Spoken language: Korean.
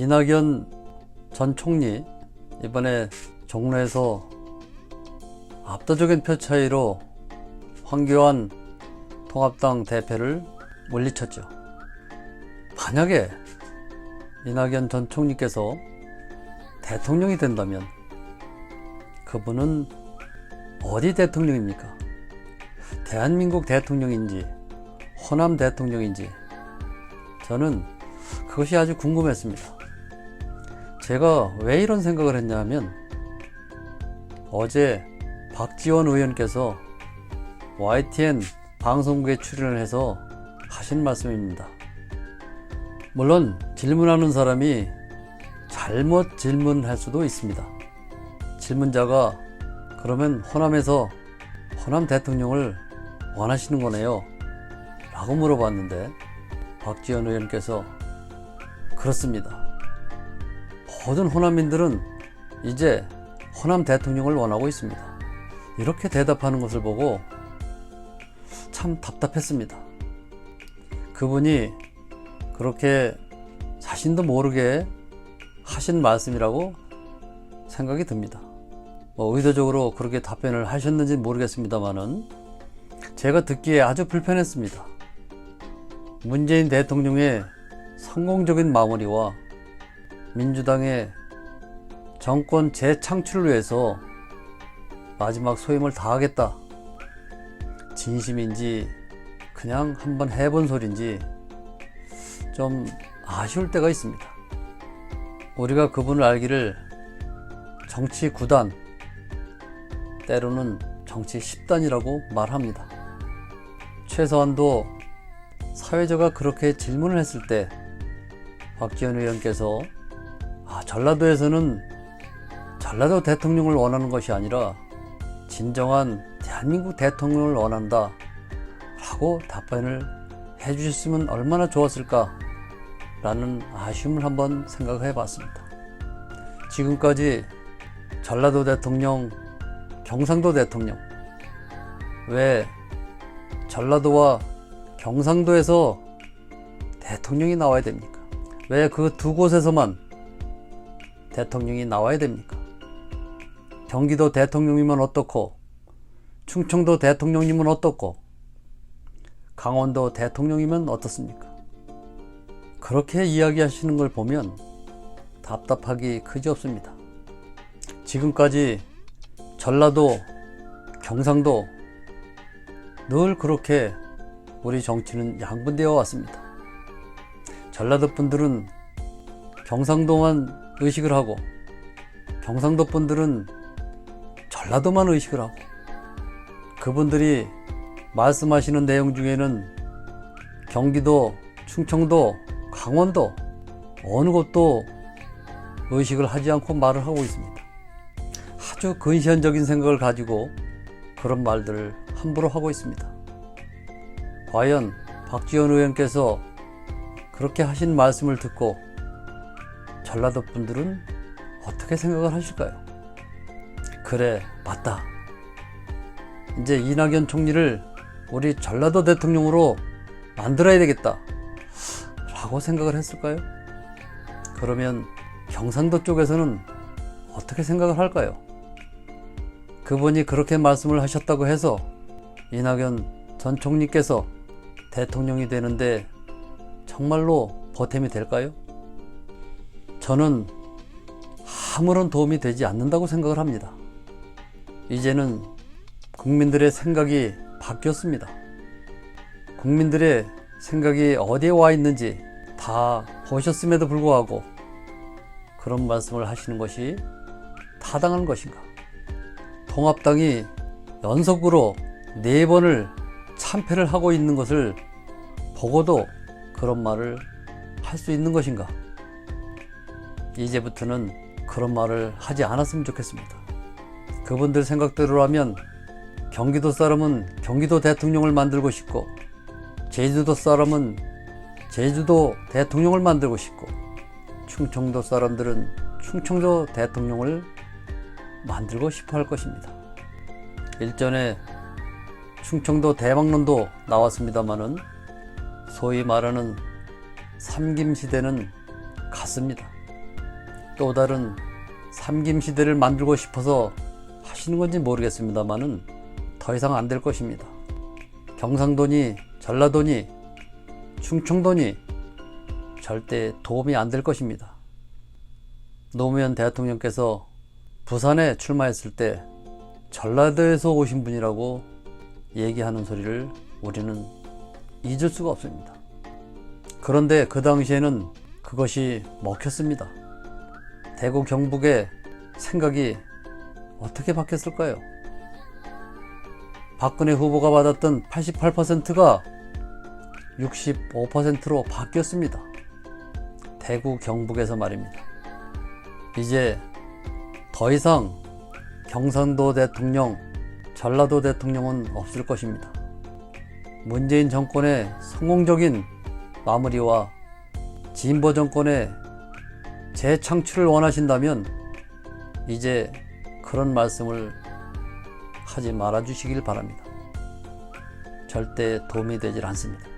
이낙연 전 총리 이번에 종로에서 압도적인 표 차이로 황교안 통합당 대표를 물리쳤죠. 만약에 이낙연 전 총리께서 대통령이 된다면 그분은 어디 대통령입니까? 대한민국 대통령인지 호남 대통령인지 저는 그것이 아주 궁금했습니다. 제가 왜 이런 생각을 했냐면 어제 박지원 의원께서 YTN 방송국에 출연을 해서 하신 말씀입니다. 물론 질문하는 사람이 잘못 질문할 수도 있습니다. 질문자가 그러면 호남에서 호남 대통령을 원하시는 거네요 라고 물어봤는데 박지원 의원께서 그렇습니다. 모든 호남민들은 이제 호남 대통령을 원하고 있습니다. 이렇게 대답하는 것을 보고 참 답답했습니다. 그분이 그렇게 자신도 모르게 하신 말씀이라고 생각이 듭니다. 의도적으로 그렇게 답변을 하셨는지 모르겠습니다만은 제가 듣기에 아주 불편했습니다. 문재인 대통령의 성공적인 마무리와 민주당의 정권 재창출을 위해서 마지막 소임을 다하겠다. 진심인지 그냥 한번 해본 소리인지 좀 아쉬울 때가 있습니다. 우리가 그분을 알기를 정치 9단, 때로는 정치 10단이라고 말합니다. 최소한도 사회자가 그렇게 질문을 했을 때 박지원 의원께서 전라도에서는 전라도 대통령을 원하는 것이 아니라 진정한 대한민국 대통령을 원한다 라고 답변을 해주셨으면 얼마나 좋았을까 라는 아쉬움을 한번 생각해 봤습니다. 지금까지 전라도 대통령, 경상도 대통령, 왜 전라도와 경상도에서 대통령이 나와야 됩니까? 왜 그 두 곳에서만 대통령이 나와야 됩니까? 경기도 대통령이면 어떻고, 충청도 대통령이면 어떻고, 강원도 대통령이면 어떻습니까? 그렇게 이야기하시는 걸 보면 답답하기 그지없습니다. 지금까지 전라도, 경상도 늘 그렇게 우리 정치는 양분되어 왔습니다. 전라도 분들은 경상도만 의식을 하고 경상도 분들은 전라도만 의식을 하고 그분들이 말씀하시는 내용 중에는 경기도, 충청도, 강원도 어느 곳도 의식을 하지 않고 말을 하고 있습니다. 아주 근시안적인 생각을 가지고 그런 말들을 함부로 하고 있습니다. 과연 박지원 의원께서 그렇게 하신 말씀을 듣고 전라도 분들은 어떻게 생각을 하실까요? 그래, 맞다. 이제 이낙연 총리를 우리 전라도 대통령으로 만들어야 되겠다 라고 생각을 했을까요? 그러면 경상도 쪽에서는 어떻게 생각을 할까요? 그분이 그렇게 말씀을 하셨다고 해서 이낙연 전 총리께서 대통령이 되는데 정말로 보탬이 될까요? 저는 아무런 도움이 되지 않는다고 생각을 합니다. 이제는 국민들의 생각이 바뀌었습니다. 국민들의 생각이 어디에 와 있는지 다 보셨음에도 불구하고 그런 말씀을 하시는 것이 타당한 것인가? 통합당이 연속으로 4번을 참패를 하고 있는 것을 보고도 그런 말을 할 수 있는 것인가? 이제부터는 그런 말을 하지 않았으면 좋겠습니다. 그분들 생각대로라면 경기도 사람은 경기도 대통령을 만들고 싶고 제주도 사람은 제주도 대통령을 만들고 싶고 충청도 사람들은 충청도 대통령을 만들고 싶어 할 것입니다. 일전에 충청도 대망론도 나왔습니다마는 소위 말하는 삼김시대는 갔습니다. 또 다른 삼김시대를 만들고 싶어서 하시는 건지 모르겠습니다만은 더 이상 안 될 것입니다. 경상도니 전라도니 충청도니 절대 도움이 안 될 것입니다. 노무현 대통령께서 부산에 출마했을 때 전라도에서 오신 분이라고 얘기하는 소리를 우리는 잊을 수가 없습니다. 그런데 그 당시에는 그것이 먹혔습니다. 대구 경북의 생각이 어떻게 바뀌었을까요? 박근혜 후보가 받았던 88%가 65%로 바뀌었습니다. 대구 경북에서 말입니다. 이제 더 이상 경상도 대통령, 전라도 대통령은 없을 것입니다. 문재인 정권의 성공적인 마무리와 진보 정권의 재창출을 원하신다면 이제 그런 말씀을 하지 말아 주시길 바랍니다. 절대 도움이 되질 않습니다.